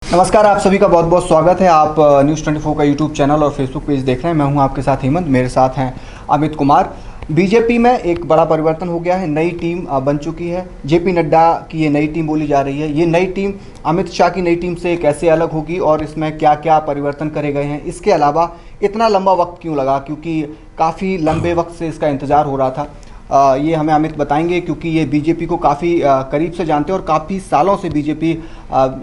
नमस्कार, आप सभी का बहुत बहुत स्वागत है। आप न्यूज़ 24 का यूट्यूब चैनल और फेसबुक पेज देख रहे हैं। मैं हूं आपके साथ हेमंत, मेरे साथ हैं अमित कुमार। बीजेपी में एक बड़ा परिवर्तन हो गया है, नई टीम बन चुकी है। जेपी नड्डा की ये नई टीम बोली जा रही है। ये नई टीम अमित शाह की नई टीम से कैसे अलग होगी और इसमें क्या क्या परिवर्तन करे गए हैं, इसके अलावा इतना लंबा वक्त क्यों लगा, क्योंकि काफ़ी लंबे वक्त से इसका इंतज़ार हो रहा था। ये हमें अमित बताएंगे, क्योंकि ये बीजेपी को काफ़ी करीब से जानते हैं और काफ़ी सालों से बीजेपी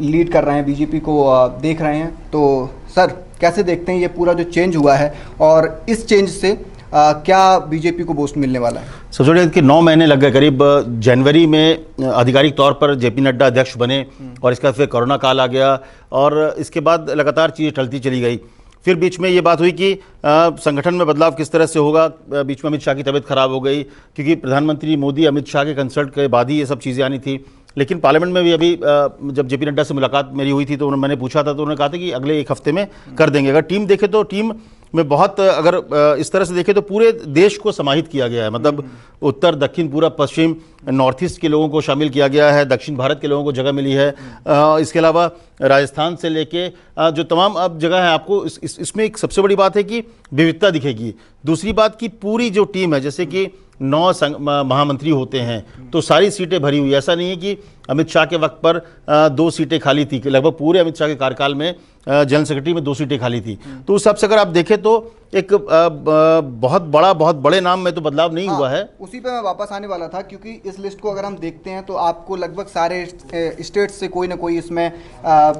लीड कर रहे हैं, बीजेपी को देख रहे हैं। तो सर, कैसे देखते हैं ये पूरा जो चेंज हुआ है और इस चेंज से क्या बीजेपी को बूस्ट मिलने वाला है? सबसे बड़ी कि 9 महीने लग गए, करीब जनवरी में आधिकारिक तौर पर जेपी नड्डा अध्यक्ष बने और इसका फिर कोरोना काल आ गया और इसके बाद लगातार चीज़ें टलती चली गई। फिर बीच में ये बात हुई कि संगठन में बदलाव किस तरह से होगा। बीच में अमित शाह की तबीयत खराब हो गई, क्योंकि प्रधानमंत्री मोदी अमित शाह के कंसल्ट के बाद ही ये सब चीज़ें आनी थी। लेकिन पार्लियामेंट में भी अभी जब जेपी नड्डा से मुलाकात मेरी हुई थी तो मैंने पूछा था, तो उन्होंने कहा था कि अगले 1 हफ्ते में कर देंगे। अगर टीम देखे तो टीम में बहुत, अगर इस तरह से देखें तो पूरे देश को समाहित किया गया है। मतलब उत्तर, दक्षिण, पूर्व, पश्चिम, नॉर्थ ईस्ट के लोगों को शामिल किया गया है, दक्षिण भारत के लोगों को जगह मिली है। इसके अलावा राजस्थान से लेके जो तमाम अब जगह है, आपको इसमें एक सबसे बड़ी बात है कि विविधता दिखेगी। दूसरी बात कि पूरी जो टीम है, जैसे कि 9 महामंत्री होते हैं तो सारी सीटें भरी हुई। ऐसा नहीं है कि अमित शाह के वक्त पर 2 सीटें खाली थी, लगभग पूरे अमित शाह के कार्यकाल में जनरल सेक्रेटरी में 2 सीटें खाली थी। तो उस हिसाब से अगर आप देखें तो एक बहुत बड़े नाम में तो बदलाव नहीं हुआ है। उसी पे मैं वापस आने वाला था, क्योंकि इस लिस्ट को अगर हम देखते हैं तो आपको लगभग सारे स्टेट से कोई ना कोई इसमें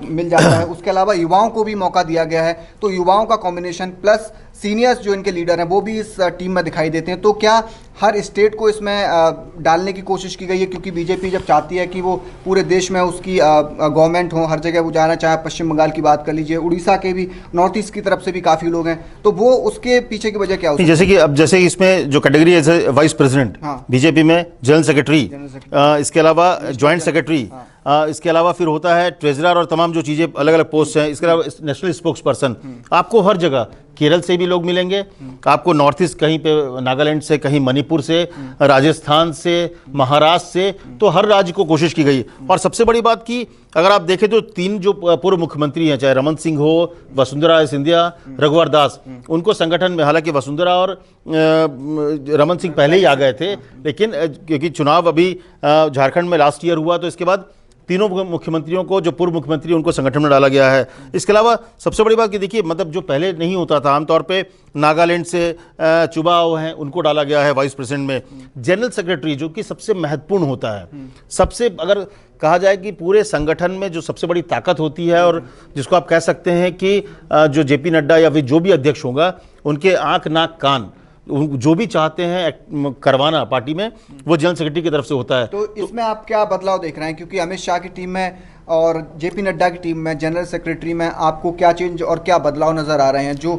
मिल जाता है। उसके अलावा युवाओं को भी मौका दिया गया है, तो युवाओं का कॉम्बिनेशन प्लस सीनियर्स जो इनके लीडर हैं वो भी इस टीम में दिखाई देते हैं। तो क्या हर स्टेट को इसमें डालने की कोशिश की गई है? क्योंकि बीजेपी जब चाहती है कि वो पूरे देश में उसकी गवर्नमेंट हो, हर जगह वो जाना चाहे, पश्चिम बंगाल की बात कर लीजिए, उड़ीसा के भी, नॉर्थ ईस्ट की तरफ से भी काफ़ी लोग हैं, तो वो उसके पीछे की वजह क्या हो सकती है? जैसे कि इसमें जो कैटेगरी है, वाइस प्रेसिडेंट बीजेपी में, जनरल सेक्रेटरी, इसके अलावा ज्वाइंट सेक्रेटरी, इसके अलावा फिर होता है ट्रेजरर और तमाम जो चीज़ें अलग अलग पोस्ट हैं। इसके अलावा नेशनल स्पोक्स पर्सन, आपको हर जगह केरल से भी लोग मिलेंगे, आपको नॉर्थ ईस्ट कहीं पे नागालैंड से, कहीं मणिपुर से, राजस्थान से, महाराष्ट्र से, तो हर राज्य को कोशिश की गई। और सबसे बड़ी बात कि अगर आप देखें तो 3 जो पूर्व मुख्यमंत्री हैं, चाहे रमन सिंह हो, वसुंधरा सिंधिया, रघुवर दास, उनको संगठन में, हालांकि वसुंधरा और रमन सिंह पहले ही आ गए थे, लेकिन क्योंकि चुनाव अभी झारखंड में लास्ट ईयर हुआ तो इसके बाद तीनों मुख्यमंत्रियों को, जो पूर्व मुख्यमंत्री उनको संगठन में डाला गया है। इसके अलावा सबसे बड़ी बात कि देखिए, मतलब जो पहले नहीं होता था, आमतौर पे नागालैंड से चुबाओ हैं, उनको डाला गया है वाइस प्रेसिडेंट में। जनरल सेक्रेटरी जो कि सबसे महत्वपूर्ण होता है, सबसे अगर कहा जाए कि पूरे संगठन में जो सबसे बड़ी ताकत होती है और जिसको आप कह सकते हैं कि जो जेपी नड्डा या फिर जो भी अध्यक्ष होगा, उनके आंख, नाक, कान, जो भी चाहते हैं करवाना पार्टी में, वो जनरल सेक्रेटरी की तरफ से होता है। तो इसमें आप क्या बदलाव देख रहे हैं? क्योंकि अमित शाह की टीम में और जेपी नड्डा की टीम में, जनरल सेक्रेटरी में आपको क्या चेंज और क्या बदलाव नजर आ रहे हैं जो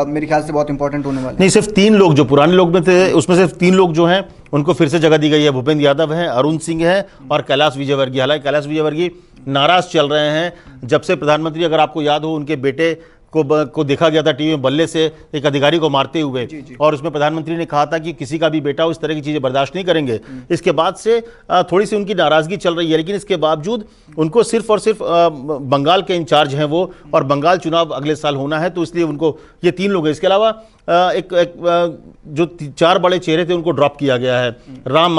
मेरे ख्याल से बहुत इंपॉर्टेंट होने वाले? नहीं, सिर्फ 3 लोग जो पुराने लोग में थे, उसमें सिर्फ 3 लोग जो हैं उनको फिर से जगह दी गई है। भूपेंद्र यादव हैं, अरुण सिंह है और कैलाश विजयवर्गीय। हालांकि कैलाश विजयवर्गीय नाराज चल रहे हैं। जब से प्रधानमंत्री, अगर आपको याद हो, उनके बेटे को देखा गया था टीवी में बल्ले से एक अधिकारी को मारते हुए, और उसमें प्रधानमंत्री ने कहा था कि किसी का भी बेटा उस तरह की चीजें बर्दाश्त नहीं करेंगे। इसके बाद से थोड़ी सी उनकी नाराजगी चल रही है, लेकिन इसके बावजूद उनको सिर्फ और सिर्फ बंगाल के इंचार्ज हैं वो, और बंगाल चुनाव अगले साल होना है, तो इसलिए उनको ये 3 लोग हैं। इसके अलावा जो 4 बड़े चेहरे थे उनको ड्रॉप किया गया है। राम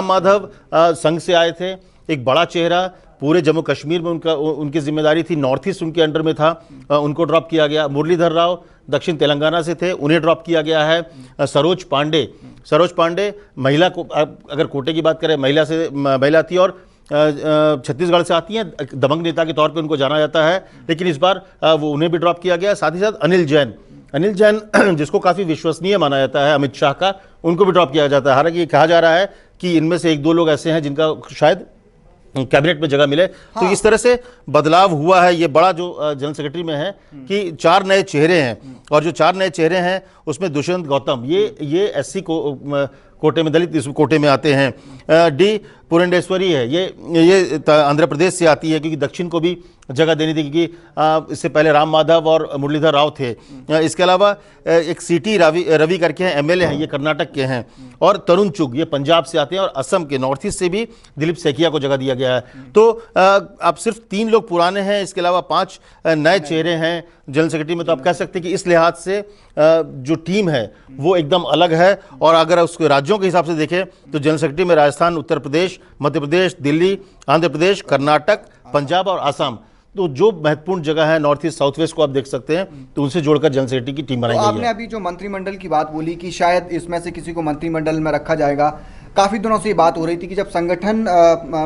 माधव संघ से आए थे, एक बड़ा चेहरा, पूरे जम्मू कश्मीर में उनकी जिम्मेदारी थी, नॉर्थ ईस्ट उनके अंडर में था, उनको ड्रॉप किया गया। मुरलीधर राव दक्षिण तेलंगाना से थे, उन्हें ड्रॉप किया गया है। सरोज पांडे महिला को, अगर कोटे की बात करें, महिला थी और छत्तीसगढ़ से आती हैं, दबंग नेता के तौर पे उनको जाना जाता है, लेकिन इस बार वो उन्हें भी ड्रॉप किया गया। साथ ही साथ अनिल जैन जिसको काफ़ी विश्वसनीय माना जाता है अमित शाह का, उनको भी ड्रॉप किया जाता है। हालांकि ये कहा जा रहा है कि इनमें से 1-2 लोग ऐसे हैं जिनका शायद कैबिनेट में जगह मिले। तो इस तरह से बदलाव हुआ है। ये बड़ा जो जनरल सेक्रेटरी में है कि 4 नए चेहरे हैं, और जो 4 नए चेहरे हैं उसमें दुष्यंत गौतम, ये एससी कोटे में, दलित कोटे में आते हैं। पुरंडेश्वरी है, ये आंध्र प्रदेश से आती है, क्योंकि दक्षिण को भी जगह देनी थी, क्योंकि इससे पहले राम माधव और मुरलीधर राव थे। इसके अलावा एक सीटी रवि करके हैं, एमएलए हैं, ये कर्नाटक के हैं, और तरुण चुग ये पंजाब से आते हैं, और असम के नॉर्थ ईस्ट से भी दिलीप सैकिया को जगह दिया गया है। तो अब सिर्फ 3 लोग पुराने हैं, इसके अलावा 5 नए चेहरे हैं जनरल सेक्रेटरी में। तो आप कह सकते हैं कि इस लिहाज से जो टीम है वो एकदम अलग है। और अगर उसके राज्यों के हिसाब से देखें तो जनरल सेक्रेटरी में राजस्थान, उत्तर प्रदेश, मध्य प्रदेश, दिल्ली, आंध्र प्रदेश, कर्नाटक, पंजाब और आसाम, तो जो महत्वपूर्ण जगह है नॉर्थ ईस्ट, साउथ वेस्ट को आप देख सकते हैं, तो उनसे जोड़कर जनरल सेक्रेटरी की टीम बनाई गई है। आपने अभी जो मंत्रिमंडल की बात बोली कि शायद इसमें से किसी को मंत्रिमंडल में रखा जाएगा, काफी दिनों से ये बात हो रही थी कि जब संगठन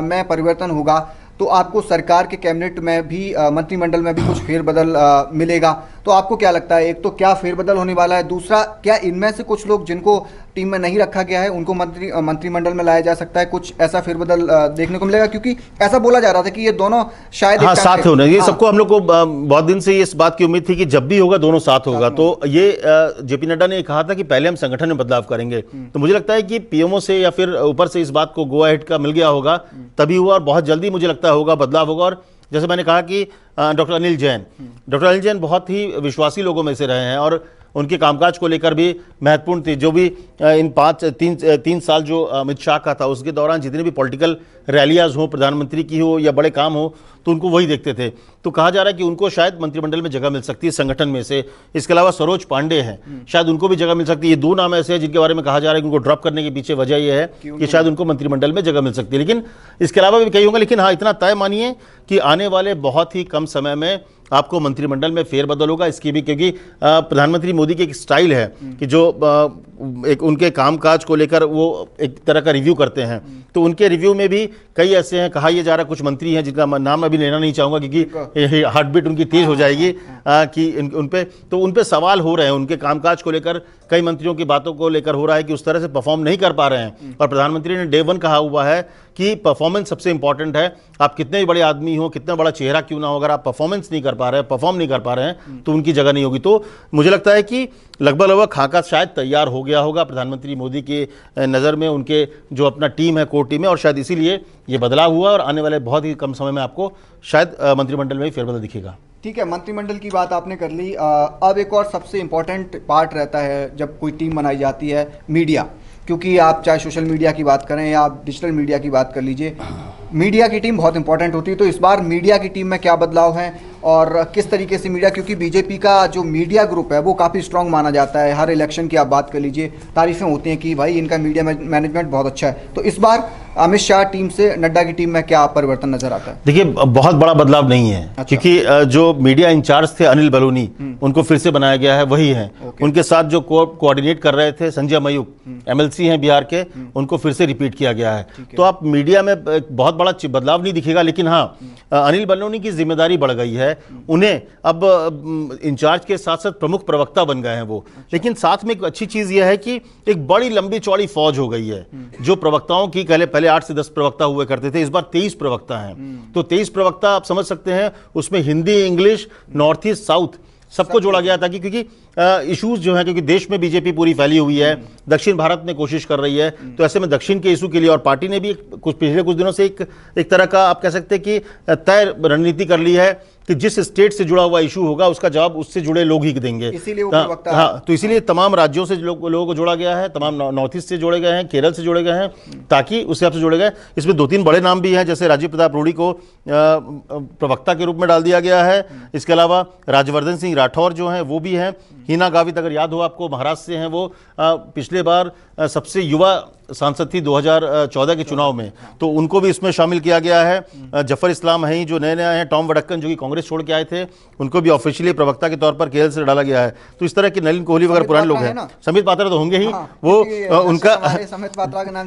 में परिवर्तन होगा तो आपको सरकार के कैबिनेट में भी मंत्रिमंडल में भी कुछ फेरबदल मिलेगा। तो आपको क्या लगता है, एक तो क्या फेरबदल होने वाला है, दूसरा क्या इनमें से कुछ लोग जिनको टीम में नहीं रखा गया है उनको मंत्रिमंडल में लाया जा सकता है, कुछ ऐसा फेरबदल देखने को मिलेगा? क्योंकि ऐसा बोला जा रहा था कि ये दोनों शायद साथ होने, ये सबको हम लोग को बहुत दिन से इस बात की उम्मीद थी कि जब भी होगा दोनों साथ होगा। तो ये जेपी नड्डा ने कहा था कि पहले हम संगठन में बदलाव करेंगे। तो मुझे लगता है कि पीएमओ से या फिर ऊपर से इस बात को गो अहेड का मिल गया होगा, तभी हुआ, और बहुत जल्दी मुझे लगता होगा बदलाव होगा। और जैसे मैंने कहा कि डॉक्टर अनिल जैन बहुत ही विश्वासी लोगों में से रहे हैं, और उनके कामकाज को लेकर भी महत्वपूर्ण थी। जो भी इन 3 साल जो अमित शाह का था, उसके दौरान जितनी भी पॉलिटिकल रैलियाज हो, प्रधानमंत्री की हो या बड़े काम हो, तो उनको वही देखते थे। तो कहा जा रहा है कि उनको शायद मंत्रिमंडल में जगह मिल सकती है संगठन में से। इसके अलावा सरोज पांडे हैं, शायद उनको भी जगह मिल सकती है। ये 2 नाम ऐसे हैं जिनके बारे में कहा जा रहा है कि उनको ड्रॉप करने के पीछे वजह यह है कि शायद उनको मंत्रिमंडल में जगह मिल सकती है। लेकिन इसके अलावा भी कई होंगे। लेकिन हाँ, इतना तय मानिए कि आने वाले बहुत ही कम समय में आपको मंत्रिमंडल में फेरबदल होगा। इसकी भी क्योंकि प्रधानमंत्री मोदी की एक स्टाइल है कि जो एक उनके कामकाज को लेकर वो एक तरह का रिव्यू करते हैं, तो उनके रिव्यू में भी कई ऐसे हैं, कहा यह जा रहा है कुछ मंत्री हैं जिनका नाम अभी लेना नहीं चाहूँगा क्योंकि हार्ट बीट उनकी तेज हो जाएगी, कि उन पे सवाल हो रहे हैं उनके कामकाज को लेकर। कई मंत्रियों की बातों को लेकर हो रहा है कि उस तरह से परफॉर्म नहीं कर पा रहे हैं, और प्रधानमंत्री ने डे 1 कहा हुआ है कि परफॉर्मेंस सबसे इंपॉर्टेंट है। आप कितने भी बड़े आदमी हो, कितना बड़ा चेहरा क्यों ना हो, अगर आप परफॉर्मेंस नहीं कर पा रहे हैं, परफॉर्म नहीं कर पा रहे हैं, तो उनकी जगह नहीं होगी। तो मुझे लगता है कि लगभग खाका शायद तैयार हो गया होगा प्रधानमंत्री मोदी के नज़र में, उनके जो अपना टीम है, कोर टीम है, और शायद इसीलिए ये बदलाव हुआ। और आने वाले बहुत ही कम समय में आपको शायद मंत्रिमंडल में ही फेरबदल दिखेगा। ठीक है, मंत्रिमंडल की बात आपने कर ली। अब एक और सबसे इम्पोर्टेंट पार्ट रहता है जब कोई टीम बनाई जाती है, मीडिया। क्योंकि आप चाहे सोशल मीडिया की बात करें या आप डिजिटल मीडिया की बात कर लीजिए, मीडिया की टीम बहुत इंपॉर्टेंट होती है। तो इस बार मीडिया की टीम में क्या बदलाव है और किस तरीके से मीडिया, क्योंकि बीजेपी का जो मीडिया ग्रुप है वो काफ़ी स्ट्रांग माना जाता है। हर इलेक्शन की आप बात कर लीजिए, तारीफें होती हैं कि भाई इनका मीडिया मैनेजमेंट बहुत अच्छा है। तो इस बार अमित शाह टीम से नड्डा की टीम में क्या परिवर्तन नजर आता है? देखिए, बहुत बड़ा बदलाव नहीं है। अच्छा। क्योंकि जो मीडिया इंचार्ज थे अनिल बलूनी, उनको फिर से बनाया गया है, वही है। उनके साथ जो कोऑर्डिनेट कर रहे थे संजय मयूख, एमएलसी हैं बिहार के, उनको फिर से रिपीट किया गया है। तो आप मीडिया में बहुत बड़ा बदलाव नहीं दिखेगा। लेकिन हाँ, अनिल बलूनी की जिम्मेदारी बढ़ गई है, उन्हें अब इंचार्ज के साथ साथ प्रमुख प्रवक्ता बन गए हैं वो। लेकिन साथ में एक अच्छी चीज यह है कि एक बड़ी लंबी चौड़ी फौज हो गई है। जो प्रवक्ताओं की पहले 8 से 10 प्रवक्ता हुए करते थे, इस बार 23 प्रवक्ता हैं। तो 23 प्रवक्ता आप समझ सकते हैं, उसमें Hindi, English, north east, south सबको जोड़ा गया था कि इश्यूज जो है, क्योंकि देश में बीजेपी पूरी फैली हुई है, दक्षिण भारत में कोशिश कर रही है, तो ऐसे में दक्षिण के इशू के लिए, और पार्टी ने भी पिछले कुछ दिनों से एक तरह का आप कह सकते हैं कि तय रणनीति कर ली है कि जिस स्टेट से जुड़ा हुआ इशू होगा उसका जवाब उससे जुड़े लोग ही देंगे। इसीलिए वो प्रवक्ता, हाँ, तो इसीलिए तमाम राज्यों से लोगों को जोड़ा गया है, तमाम नॉर्थ ईस्ट से जोड़े गए हैं, केरल से जोड़े गए हैं, ताकि उस हिसाब से जोड़े गए। इसमें 2-3 बड़े नाम भी हैं, जैसे राजीव प्रताप रूडी को प्रवक्ता के रूप में डाल दिया गया है। इसके अलावा राजवर्धन सिंह राठौर जो हैं वो भी हैं। हिना गावित, अगर याद हो आपको, महाराष्ट्र से हैं वो, पिछले बार सबसे युवा सांसद थी 2014 के चुनाव में, तो उनको भी इसमें शामिल किया गया है। जफर इस्लाम है जो नए आए हैं, टॉम वडक्कन जो कि कांग्रेस छोड़ के आए थे, उनको भी ऑफिशियली प्रवक्ता के तौर पर केरल से डाला गया है। तो इस तरह के नलिन कोहली वगैरह पुराने लोग हैं, संबित पात्रा तो होंगे ही। वो उनका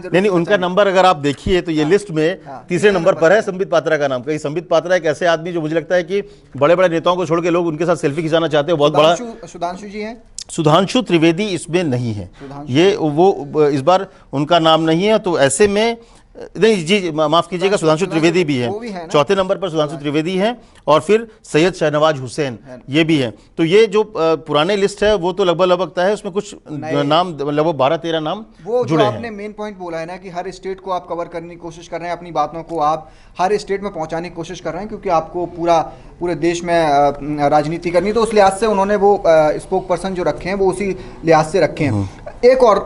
नहीं, उनका नंबर अगर आप देखिए तो ये लिस्ट में तीसरे नंबर पर है संबित पात्रा का नाम। कहीं संबित पात्रा एक ऐसे आदमी जो मुझे लगता है कि बड़े बड़े नेताओं को छोड़ के लोग उनके साथ सेल्फी खिंचाना चाहते हैं। बहुत बड़ा सुधांशु जी हैं, सुधांशु त्रिवेदी इसमें नहीं है, ये वो इस बार उनका नाम नहीं है। तो ऐसे में नहीं जी, माफ कीजिएगा, सुधांशु त्रिवेदी भी वो भी है है, ना? चौथे नंबर पर सुधांशु त्रिवेदी हैं और फिर सैयद शहनवाज हुसैन ये भी हैं। तो ये जो पुराने लिस्ट है वो तो लगभग तय है, उसमें कुछ नाम लगभग 12-13 नाम वो जो जुड़े आपने हैं। मेन पॉइंट बोला है ना कि हर स्टेट को आप कवर करने की कोशिश कर रहे हैं, अपनी बातों को आप हर स्टेट में पहुंचाने की कोशिश कर रहे हैं, क्योंकि आपको पूरे देश में राजनीति करनी है। तो उस लिहाज से उन्होंने वो स्पोक पर्सन जो रखे हैं वो उसी लिहाज से रखे हैं। एक और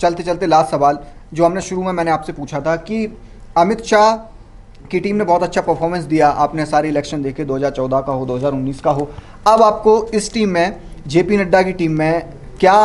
चलते चलते लास्ट सवाल जो हमने शुरू में मैंने आपसे पूछा था कि अमित शाह की टीम ने बहुत अच्छा परफॉर्मेंस दिया, आपने सारे इलेक्शन देखे, 2014 का हो 2019 का हो, अब आपको इस टीम में जेपी नड्डा की टीम में क्या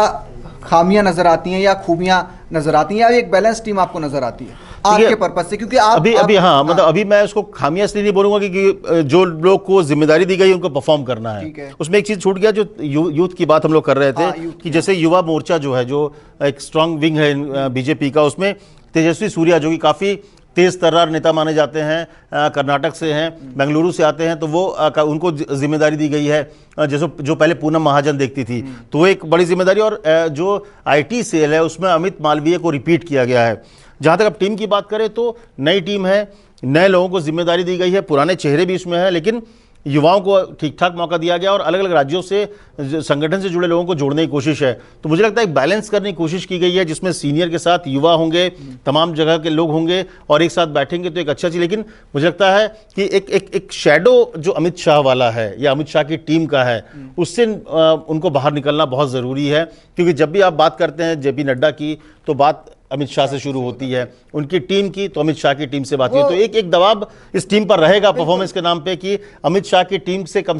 खामियां नजर आती हैं या खूबियां नजर आती हैं, या एक बैलेंस टीम आपको नजर आती है आपके पर्पज से? क्योंकि आप अभी हाँ, मतलब अभी मैं उसको खामियां इसलिए नहीं बोलूंगा कि जो लोग को जिम्मेदारी दी गई उनको परफॉर्म करना है। उसमें एक चीज छूट गया जो यूथ की बात हम लोग कर रहे थे कि जैसे युवा मोर्चा जो है, जो एक स्ट्रांग विंग है बीजेपी का, उसमें तेजस्वी सूर्या जो कि काफी तेज तर्रार नेता माने जाते हैं, कर्नाटक से हैं, बेंगलुरु से आते हैं, तो वो उनको जिम्मेदारी दी गई है, जैसे जो पहले पूनम महाजन देखती थी, तो एक बड़ी जिम्मेदारी। और जो आईटी सेल है उसमें अमित मालवीय को रिपीट किया गया है। जहां तक अब टीम की बात करें तो नई टीम है, नए लोगों को जिम्मेदारी दी गई है, पुराने चेहरे भी इसमें हैं, लेकिन युवाओं को ठीक ठाक मौका दिया गया और अलग अलग राज्यों से संगठन से जुड़े लोगों को जोड़ने की कोशिश है। तो मुझे लगता है एक बैलेंस करने की कोशिश की गई है, जिसमें सीनियर के साथ युवा होंगे, तमाम जगह के लोग होंगे और एक साथ बैठेंगे तो एक अच्छा चीज। लेकिन मुझे लगता है कि एक शैडो जो अमित शाह वाला है या अमित शाह की टीम का है, उससे उनको बाहर निकलना बहुत जरूरी है। क्योंकि जब भी आप बात करते हैं जेपी नड्डा की तो बात अमित शाह से शुरू होती है, उनकी टीम की तो अमित शाह की टीम से बात हुई। तो एक दबाव इस टीम पर रहेगा परफॉर्मेंस के नाम पे कि अमित शाह की टीम से कम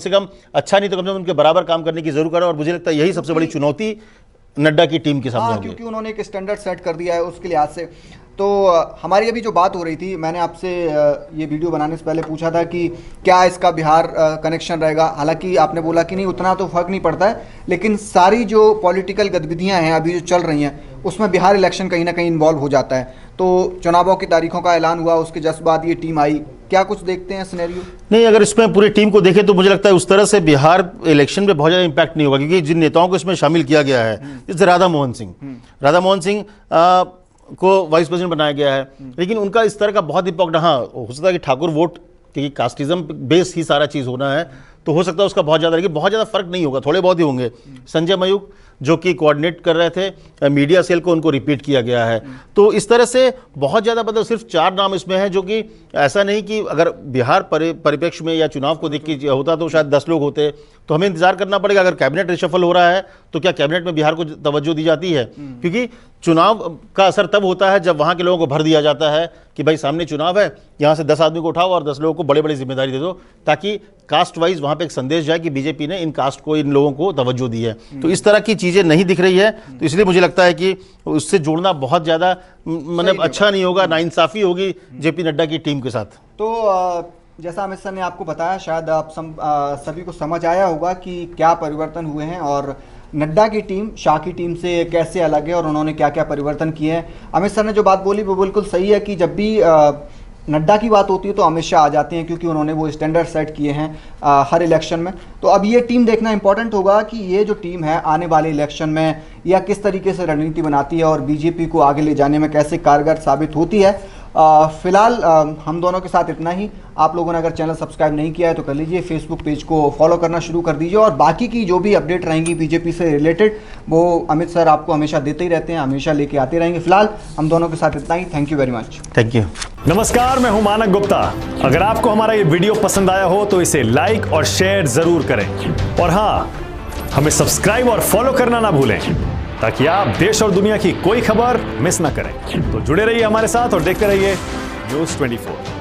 अच्छा नहीं तो कम से कम उनके बराबर काम करने की जरूर करें। और मुझे लगता है यही सबसे बड़ी चुनौती नड्डा की टीम के सामने होगी, क्योंकि उन्होंने एक स्टैंडर्ड सेट कर दिया है उसके लिहाज से। तो हमारी अभी जो बात हो रही थी, मैंने आपसे ये वीडियो बनाने से पहले पूछा था कि क्या इसका बिहार कनेक्शन रहेगा। हालांकि आपने बोला कि नहीं, उतना तो फर्क नहीं पड़ता है, लेकिन सारी जो पॉलिटिकल गतिविधियां हैं अभी जो चल रही हैं उसमें बिहार इलेक्शन कहीं ना कहीं इन्वॉल्व हो जाता है। तो चुनावों की तारीखों का ऐलान हुआ, उसके जस्ट बाद ये टीम आई, क्या कुछ देखते हैं सिनेरियो? नहीं, अगर इसमें पूरी टीम को देखें तो मुझे लगता है उस तरह से बिहार इलेक्शन पे बहुत ज़्यादा इम्पैक्ट नहीं होगा, क्योंकि जिन नेताओं को इसमें शामिल किया गया है, जैसे राधा मोहन सिंह को वाइस प्रेसिडेंट बनाया गया है, लेकिन उनका इस तरह का बहुत इम्पैक्ट, हाँ हो सकता है कि ठाकुर वोट, क्योंकि कास्टिज्म बेस ही सारा चीज़ होना है, तो हो सकता है उसका बहुत ज़्यादा, लेकिन बहुत ज़्यादा फर्क नहीं होगा, थोड़े बहुत ही होंगे। संजय मयूख जो कि कोऑर्डिनेट कर रहे थे मीडिया सेल को, उनको रिपीट किया गया है। तो इस तरह से बहुत ज़्यादा, मतलब सिर्फ 4 नाम इसमें हैं, जो कि ऐसा नहीं कि अगर बिहार परिप्रेक्ष्य में या चुनाव को देख के होता तो शायद 10 लोग होते। तो हमें इंतजार करना पड़ेगा, अगर कैबिनेट रिशफल हो रहा है तो क्या कैबिनेट में बिहार को तवज्जो दी जाती है, क्योंकि चुनाव का असर तब होता है जब वहाँ के लोगों को भर दिया जाता है कि भाई सामने चुनाव है, यहाँ से 10 आदमी को उठाओ और 10 लोगों को बड़े बड़ी जिम्मेदारी दे दो, ताकि कास्ट वाइज वहाँ पे एक संदेश जाए कि बीजेपी ने इन कास्ट को, इन लोगों को तवज्जो दी है। तो इस तरह की चीज़ें नहीं दिख रही है, तो इसलिए मुझे लगता है कि उससे जोड़ना बहुत ज़्यादा मतलब अच्छा नहीं होगा, नाइंसाफ़ी होगी जेपी नड्डा की टीम के साथ। तो जैसा अमित सर ने आपको बताया, शायद आप सभी को समझ आया होगा कि क्या परिवर्तन हुए हैं और नड्डा की टीम शाह की टीम से कैसे अलग है और उन्होंने क्या क्या परिवर्तन किए हैं। अमित सर ने जो बात बोली वो बिल्कुल सही है कि जब भी नड्डा की बात होती है तो अमित शाह आ जाते हैं, क्योंकि उन्होंने वो स्टैंडर्ड सेट किए हैं हर इलेक्शन में। तो अब ये टीम देखना इंपॉर्टेंट होगा कि ये जो टीम है आने वाले इलेक्शन में या किस तरीके से रणनीति बनाती है और बीजेपी को आगे ले जाने में कैसे कारगर साबित होती है। फिलहाल हम दोनों के साथ इतना ही। आप लोगों ने अगर चैनल सब्सक्राइब नहीं किया है तो कर लीजिए, फेसबुक पेज को फॉलो करना शुरू कर दीजिए और बाकी की जो भी अपडेट रहेंगी बीजेपी से रिलेटेड वो अमित सर आपको हमेशा देते ही रहते हैं, हमेशा लेके आते रहेंगे। फिलहाल हम दोनों के साथ इतना ही। Thank you very much. Thank you. नमस्कार, मैं हूं मानक गुप्ता। अगर आपको हमारा ये वीडियो पसंद आया हो तो इसे लाइक और शेयर जरूर करें और हाँ, हमें सब्सक्राइब और फॉलो करना ना भूलें, ताकि आप देश और दुनिया की कोई खबर मिस ना करें। तो जुड़े रहिए हमारे साथ और देखते रहिए News 24।